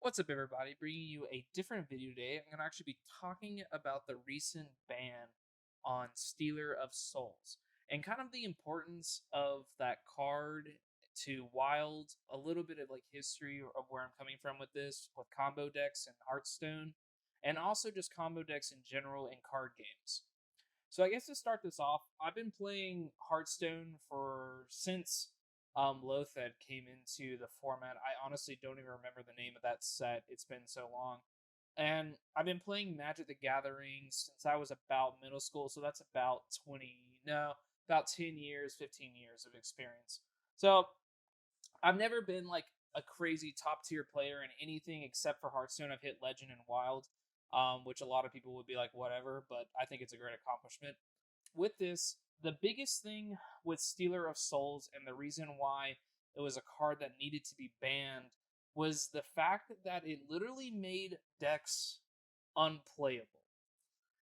What's up, everybody? Bringing you a different video today. I'm going to actually be talking about the recent ban on Stealer of Souls and kind of the importance of that card to Wild, a little bit of like history of where I'm coming from with this, with combo decks and Hearthstone, and also just combo decks in general in card games. So I guess to start this off, I've been playing Hearthstone for since Lothed came into the format. I honestly don't even remember the name of that set. It's been so long. And I've been playing Magic the Gathering since I was about middle school, so that's about 20, no, about 10 years, 15 years of experience. So I've never been like a crazy top tier player in anything except for Hearthstone. I've hit Legend and Wild, which a lot of people would be like, whatever, but I think it's a great accomplishment. With this, the biggest thing with Stealer of Souls and the reason why it was a card that needed to be banned was the fact that it literally made decks unplayable.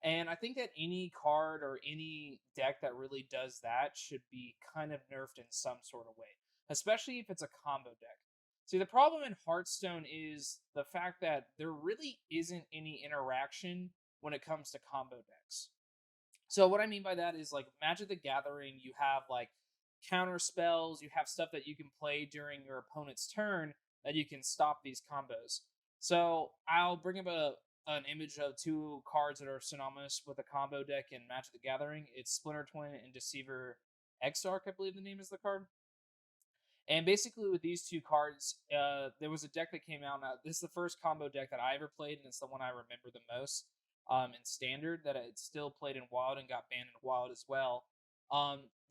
And I think that any card or any deck that really does that should be kind of nerfed in some sort of way, especially if it's a combo deck. See, the problem in Hearthstone is the fact that there really isn't any interaction when it comes to combo decks. So what I mean by that is like Magic the Gathering, you have like counter spells, you have stuff that you can play during your opponent's turn that you can stop these combos. So I'll bring up an image of two cards that are synonymous with a combo deck in Magic the Gathering. It's Splinter Twin and Deceiver Exarch, I believe the name is the card. And basically, with these two cards, there was a deck that came out. Now, this is the first combo deck that I ever played, and it's the one I remember the most in Standard. That it still played in Wild and got banned in Wild as well.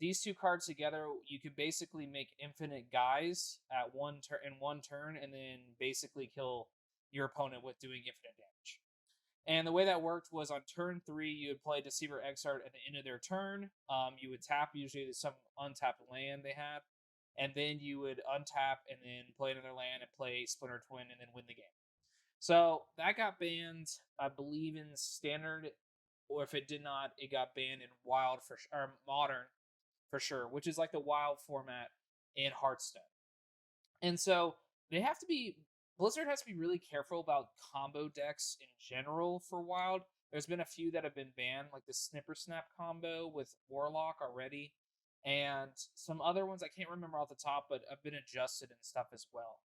These two cards together, you could basically make infinite guys at one turn in one turn, and then basically kill your opponent with doing infinite damage. And the way that worked was on turn 3, you would play Deceiver Exarch at the end of their turn. You would tap usually some untapped land they had, and then you would untap and then play another land and play Splinter Twin and then win the game. So that got banned, I believe, in Standard, or if it did not, it got banned in Wild or Modern for sure, which is like the Wild format in Hearthstone. And so they have to be Blizzard has to be really careful about combo decks in general for Wild. There's been a few that have been banned, like the Snipper Snap combo with Warlock already, and some other ones I can't remember off the top, but have been adjusted and stuff as well.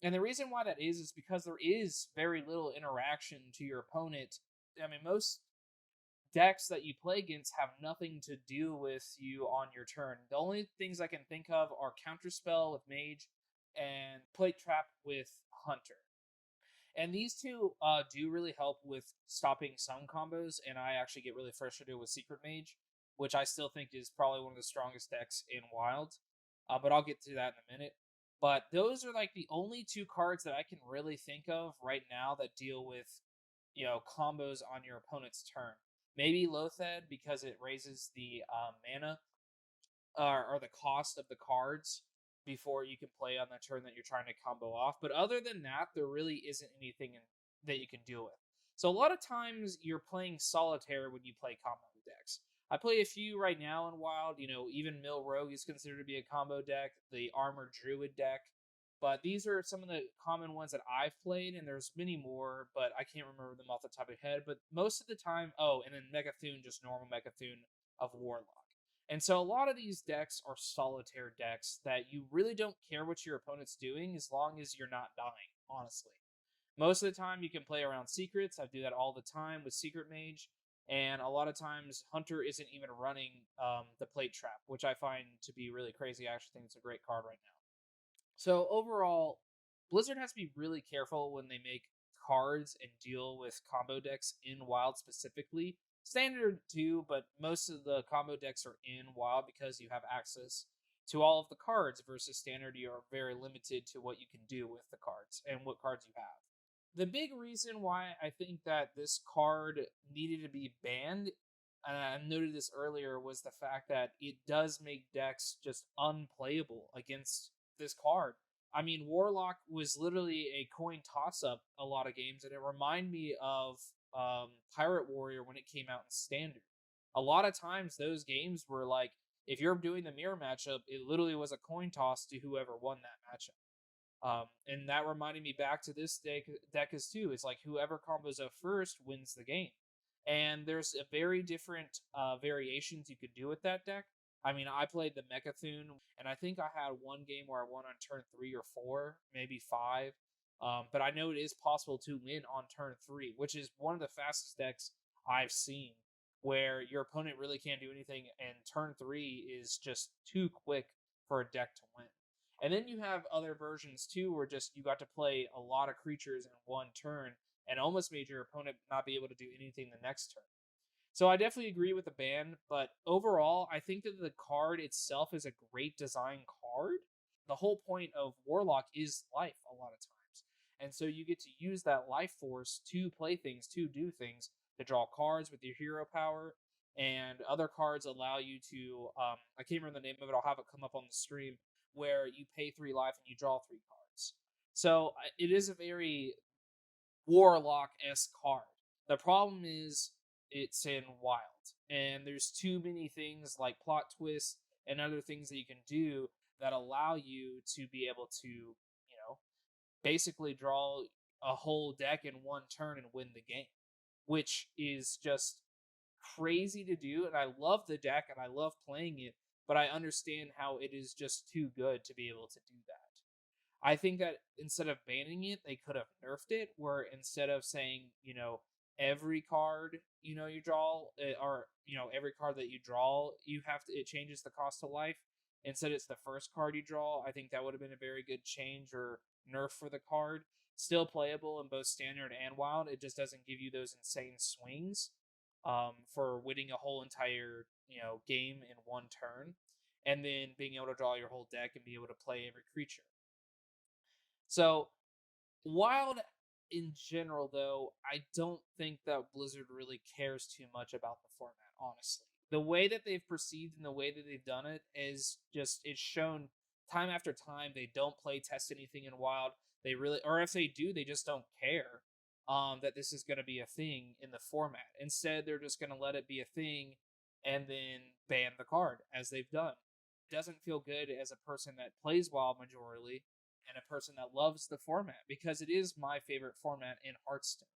And the reason why that is because there is very little interaction to your opponent. I mean, most decks that you play against have nothing to do with you on your turn. The only things I can think of are Counterspell with Mage and Plate Trap with Hunter. And these two do really help with stopping some combos, and I actually get really frustrated with Secret Mage, which I still think is probably one of the strongest decks in Wild. But I'll get to that in a minute. But those are like the only two cards that I can really think of right now that deal with, combos on your opponent's turn. Maybe Lothed because it raises the mana or the cost of the cards before you can play on the turn that you're trying to combo off. But other than that, there really isn't anything that you can deal with. So a lot of times you're playing solitaire when you play combo decks. I play a few right now in Wild. Even Mill Rogue is considered to be a combo deck. The Armor Druid deck. But these are some of the common ones that I've played, and there's many more, but I can't remember them off the top of my head. But most of the time, and then Megathune, just normal Megathune of Warlock. And so a lot of these decks are solitaire decks that you really don't care what your opponent's doing as long as you're not dying, honestly. Most of the time you can play around secrets. I do that all the time with Secret Mage. And a lot of times Hunter isn't even running the Plate Trap, which I find to be really crazy. I actually think it's a great card right now. So overall, Blizzard has to be really careful when they make cards and deal with combo decks in Wild specifically. Standard too, but most of the combo decks are in Wild because you have access to all of the cards versus Standard you are very limited to what you can do with the cards and what cards you have. The big reason why I think that this card needed to be banned, and I noted this earlier, was the fact that it does make decks just unplayable against this card. I mean, Warlock was literally a coin toss up a lot of games, and it reminded me of Pirate Warrior when it came out in Standard. A lot of times, those games were like, if you're doing the mirror matchup, it literally was a coin toss to whoever won that matchup. And that reminded me back to this deck is too. It's like whoever combos up first wins the game. And there's a very different variations you could do with that deck. I mean, I played the Mechathune, and I think I had one game where I won on turn 3 or 4, maybe 5. But I know it is possible to win on turn 3, which is one of the fastest decks I've seen, where your opponent really can't do anything, and turn 3 is just too quick for a deck to win. And then you have other versions too, where just you got to play a lot of creatures in one turn and almost made your opponent not be able to do anything the next turn. So I definitely agree with the ban, but overall, I think that the card itself is a great design card. The whole point of Warlock is life a lot of times. And so you get to use that life force to play things, to do things, to draw cards with your hero power. And other cards allow you to, I can't remember the name of it, I'll have it come up on the stream, where you pay 3 life and you draw 3 cards. So it is a very Warlock-esque card. The problem is it's in Wild, and there's too many things like plot twists and other things that you can do that allow you to be able to, basically draw a whole deck in one turn and win the game, which is just crazy to do. And I love the deck and I love playing it, but I understand how it is just too good to be able to do that. I think that instead of banning it, they could have nerfed it, where instead of saying, every card, you draw, or, every card that you draw, it changes the cost of life. Instead, it's the first card you draw. I think that would have been a very good change or nerf for the card. Still playable in both standard and wild. It just doesn't give you those insane swings for winning a whole entire, game in one turn. And then being able to draw your whole deck and be able to play every creature. So, Wild in general, though, I don't think that Blizzard really cares too much about the format, honestly. The way that they've proceeded and the way that they've done it is just, it's shown time after time they don't play test anything in Wild. They really, or if they do, they just don't care that this is going to be a thing in the format. Instead, they're just going to let it be a thing and then ban the card, as they've done. It doesn't feel good as a person that plays Wild majorly and a person that loves the format, because it is my favorite format in Hearthstone,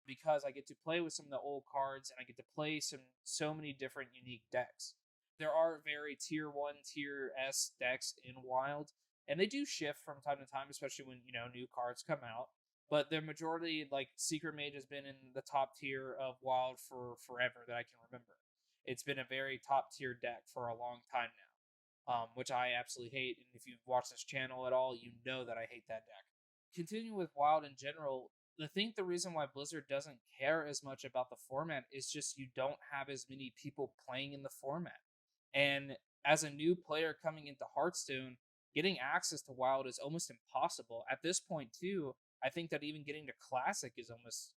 because I get to play with some of the old cards and I get to play so many different unique decks. There are very tier 1, tier S decks in Wild, and they do shift from time to time, especially when new cards come out. But the majority, like Secret Mage, has been in the top tier of Wild for forever that I can remember. It's been a very top tier deck for a long time now. Which I absolutely hate. And if you've watched this channel at all, you know that I hate that deck. Continuing with Wild in general, the reason why Blizzard doesn't care as much about the format is just you don't have as many people playing in the format. And as a new player coming into Hearthstone, getting access to Wild is almost impossible. At this point, too, I think that even getting to Classic is almost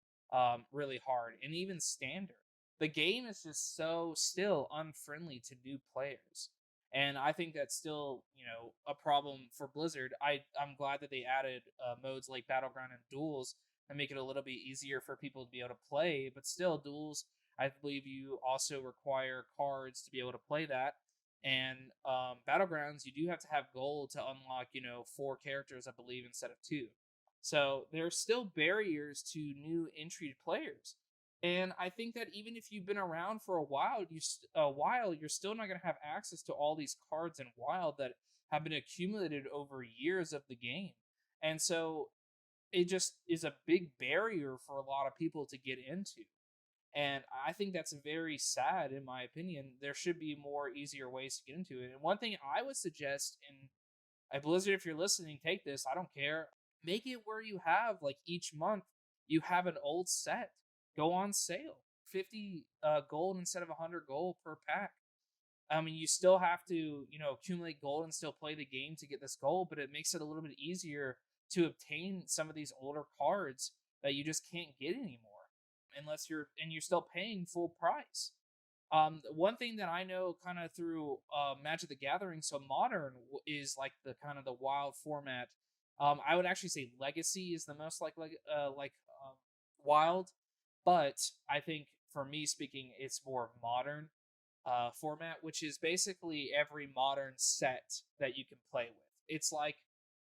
really hard, and even Standard. The game is just so still unfriendly to new players. And I think that's still, a problem for Blizzard. I'm glad that they added modes like Battleground and Duels and make it a little bit easier for people to be able to play. But still, Duels, I believe you also require cards to be able to play that. And Battlegrounds, you do have to have gold to unlock, 4 characters, I believe, instead of 2. So there's still barriers to new entry players. And I think that even if you've been around for a while, you're still not going to have access to all these cards in Wild that have been accumulated over years of the game. And so it just is a big barrier for a lot of people to get into. And I think that's very sad, in my opinion. There should be more easier ways to get into it. And one thing I would suggest, and Blizzard, if you're listening, take this. I don't care. Make it where you have, like, each month you have an old set go on sale. 50 gold instead of 100 gold per pack. I mean, you still have to, accumulate gold and still play the game to get this gold, but it makes it a little bit easier to obtain some of these older cards that you just can't get anymore unless you're still paying full price. One thing that I know kind of through Magic the Gathering, so modern is like the kind of the Wild format. I would actually say Legacy is the most like Wild, but I think for me speaking, it's more modern format, which is basically every modern set that you can play with. It's like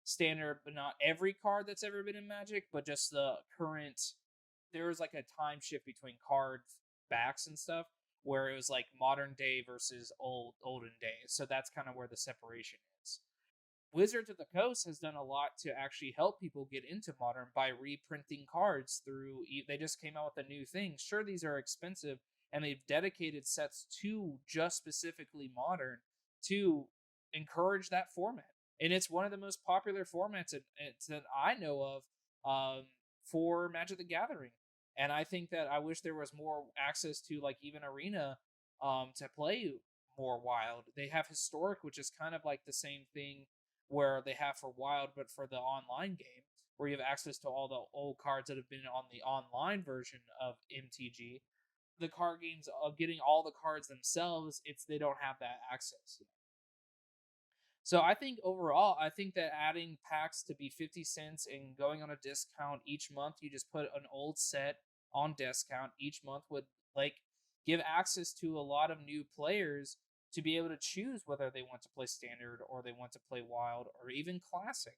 standard, but not every card that's ever been in Magic, but just the current. There was like a time shift between card backs and stuff, where it was like modern day versus olden days. So that's kind of where the separation is. Wizards of the Coast has done a lot to actually help people get into modern by reprinting cards through. They just came out with a new thing. Sure, these are expensive, and they've dedicated sets to just specifically modern to encourage that format. And it's one of the most popular formats that I know of for Magic the Gathering. And I think that I wish there was more access to like even Arena to play more Wild. They have Historic, which is kind of like the same thing where they have for Wild, but for the online game, where you have access to all the old cards that have been on the online version of MTG. The card games of getting all the cards themselves, it's they don't have that access. So I think overall, I think that adding packs to be 50 cents and going on a discount each month, you just put an old set on discount each month would like give access to a lot of new players to be able to choose whether they want to play standard or they want to play wild or even classic.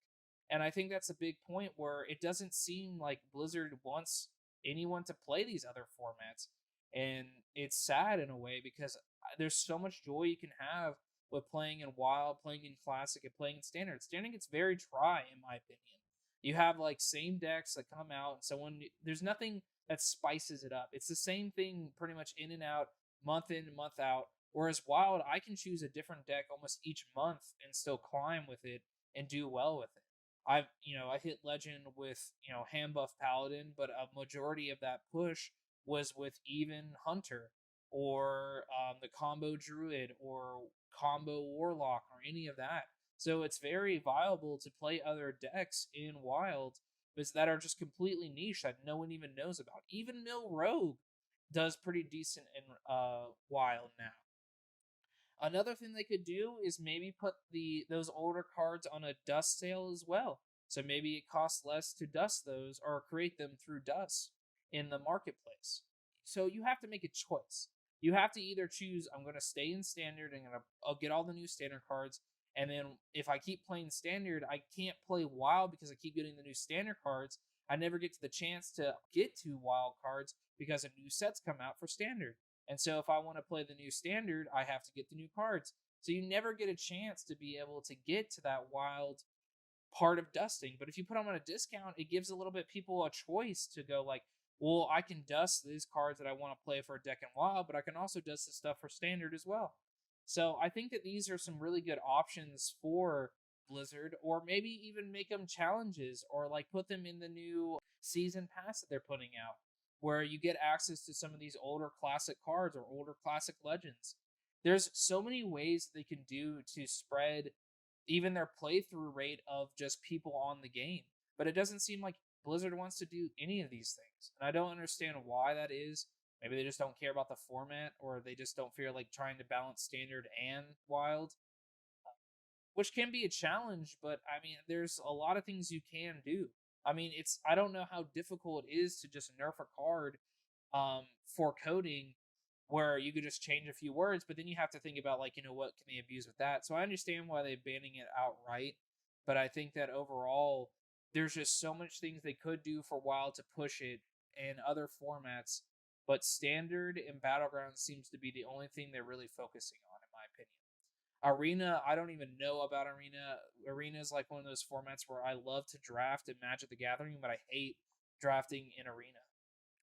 And I think that's a big point where it doesn't seem like Blizzard wants anyone to play these other formats. And it's sad in a way because there's so much joy you can have with playing in wild, playing in classic, and playing in standard. Standard gets very dry, in my opinion. You have like same decks that come out, and someone there's nothing that spices it up. It's the same thing pretty much in and out, month in, month out. Whereas wild, I can choose a different deck almost each month and still climb with it and do well with it. I hit legend with hand buff paladin, but a majority of that push was with even hunter or the combo druid or combo warlock or any of that. So it's very viable to play other decks in wild that are just completely niche that no one even knows about. Even Mill Rogue does pretty decent in wild now. Another thing they could do is maybe put those older cards on a dust sale as well. So maybe it costs less to dust those or create them through dust in the marketplace. So you have to make a choice. You have to either choose I'm going to stay in standard and I'll get all the new standard cards, and then if I keep playing standard, I can't play wild because I keep getting the new standard cards. I never get to the chance to get to wild cards because a new sets come out for standard. And so if I want to play the new standard, I have to get the new cards. So you never get a chance to be able to get to that wild part of dusting. But if you put them on a discount, it gives a little bit people a choice to go like, well, I can dust these cards that I want to play for a deck and wild, but I can also dust the stuff for standard as well. So I think that these are some really good options for Blizzard, or maybe even make them challenges or like put them in the new season pass that they're putting out, where you get access to some of these older classic cards or older classic legends. There's so many ways they can do to spread even their playthrough rate of just people on the game. But it doesn't seem like Blizzard wants to do any of these things. And I don't understand why that is. Maybe they just don't care about the format, or they just don't feel like trying to balance standard and wild, which can be a challenge. But I mean, there's a lot of things you can do. I mean, I don't know how difficult it is to just nerf a card for coding where you could just change a few words, but then you have to think about like, what can they abuse with that? So I understand why they're banning it outright, but I think that overall there's just so much things they could do for wild to push it in other formats, but standard and battleground seems to be the only thing they're really focusing on, in my opinion. Arena, I don't even know about Arena. Arena is like one of those formats where I love to draft in Magic the Gathering, but I hate drafting in Arena.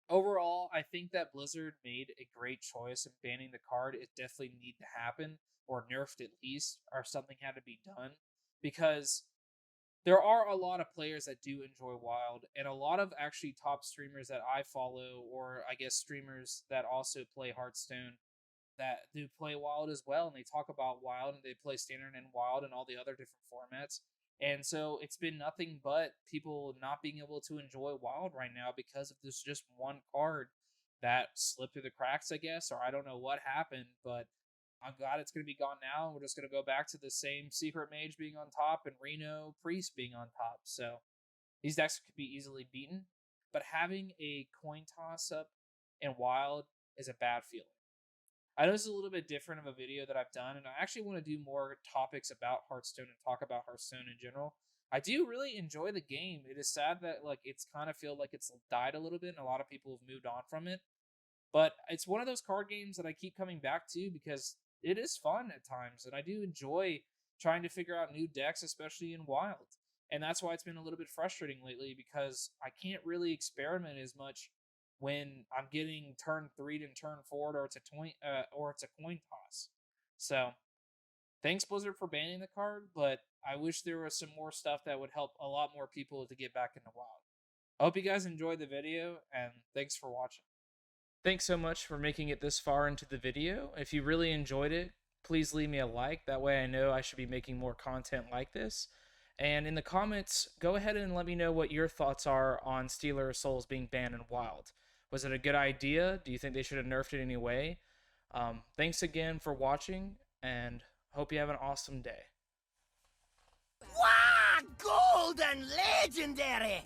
Overall, I think that Blizzard made a great choice in banning the card. It definitely needed to happen, or nerfed at least, or something had to be done, because there are a lot of players that do enjoy Wild, and a lot of actually top streamers that I follow, or I guess streamers that also play Hearthstone, that do play Wild as well, and they talk about Wild and they play Standard and Wild and all the other different formats. And so it's been nothing but people not being able to enjoy Wild right now because of this just one card that slipped through the cracks, I guess, or I don't know what happened, but I'm glad it's going to be gone now. And we're just going to go back to the same Secret Mage being on top and Reno Priest being on top. So these decks could be easily beaten, but having a coin toss up in Wild is a bad feeling. I know this is a little bit different of a video that I've done, and I actually want to do more topics about Hearthstone and talk about Hearthstone in general. I do really enjoy the game. It is sad that like it's kind of feel like it's died a little bit and a lot of people have moved on from it. But it's one of those card games that I keep coming back to because it is fun at times and I do enjoy trying to figure out new decks, especially in wild. And that's why it's been a little bit frustrating lately because I can't really experiment as much when I'm getting turn 3 and turn 4 or it's a coin toss. So, thanks Blizzard for banning the card, but I wish there was some more stuff that would help a lot more people to get back into WoW. I hope you guys enjoyed the video, and thanks for watching. Thanks so much for making it this far into the video. If you really enjoyed it, please leave me a like. That way I know I should be making more content like this. And in the comments, go ahead and let me know what your thoughts are on Stealer of Souls being banned in Wild. Was it a good idea? Do you think they should have nerfed it anyway? Thanks again for watching, and hope you have an awesome day. Wow! Golden legendary!